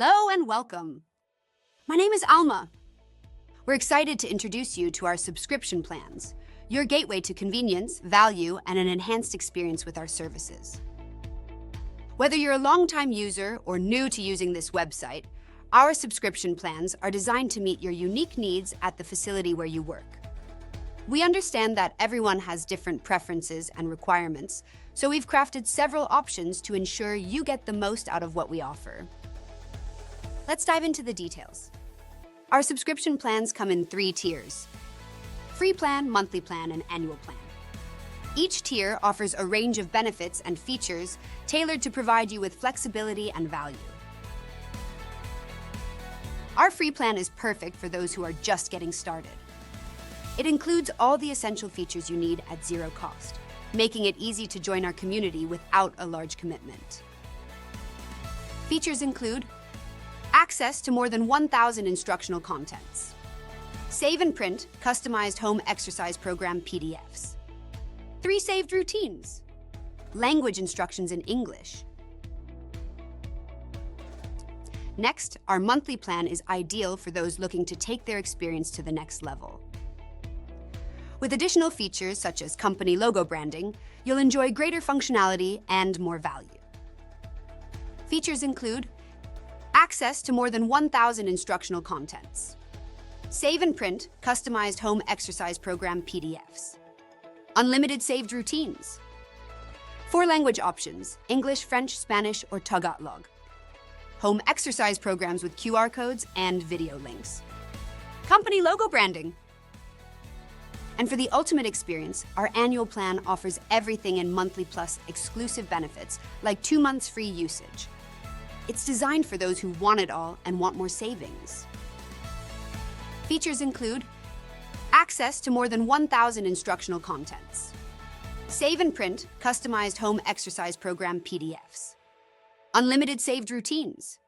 Hello and welcome. My name is Alma. We're excited to introduce you to our subscription plans, your gateway to convenience, value, and an enhanced experience with our services. Whether you're a longtime user or new to using this website, our subscription plans are designed to meet your unique needs at the facility where you work. We understand that everyone has different preferences and requirements, so we've crafted several options to ensure you get the most out of what we offer. Let's dive into the details. Our subscription plans come in 3 tiers: free plan, monthly plan, and annual plan. Each tier offers a range of benefits and features tailored to provide you with flexibility and value. Our free plan is perfect for those who are just getting started. It includes all the essential features you need at zero cost, making it easy to join our community without a large commitment. Features include access to more than 1,000 instructional contents, save and print customized home exercise program PDFs, 3 saved routines, language instructions in English. Next, our monthly plan is ideal for those looking to take their experience to the next level. With additional features such as company logo branding, you'll enjoy greater functionality and more value. Features include access to more than 1,000 instructional contents, save and print customized home exercise program PDFs, unlimited saved routines, 4 language options: English, French, Spanish, or Tagalog, home exercise programs with QR codes and video links, company logo branding. And for the ultimate experience, our annual plan offers everything in monthly plus exclusive benefits like 2 months free usage. It's designed for those who want it all and want more savings. Features include access to more than 1,000 instructional contents, save and print customized home exercise program PDFs, unlimited saved routines,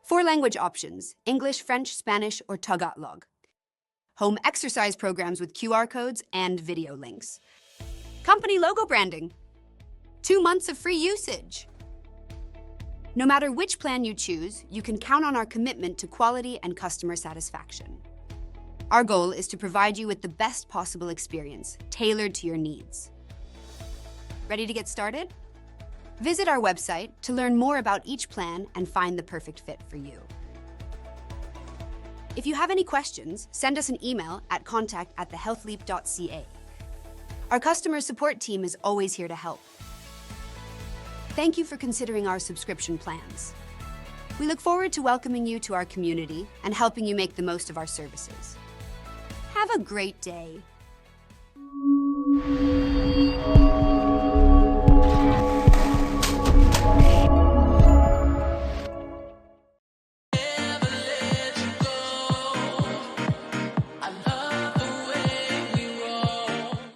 4 language options: English, French, Spanish, or Tagalog, home exercise programs with QR codes and video links, company logo branding, 2 months of free usage. No matter which plan you choose, you can count on our commitment to quality and customer satisfaction. Our goal is to provide you with the best possible experience, tailored to your needs. Ready to get started? Visit our website to learn more about each plan and find the perfect fit for you. If you have any questions, send us an email at contact@thehealthleap.ca. Our customer support team is always here to help. Thank you for considering our subscription plans. We look forward to welcoming you to our community and helping you make the most of our services. Have a great day.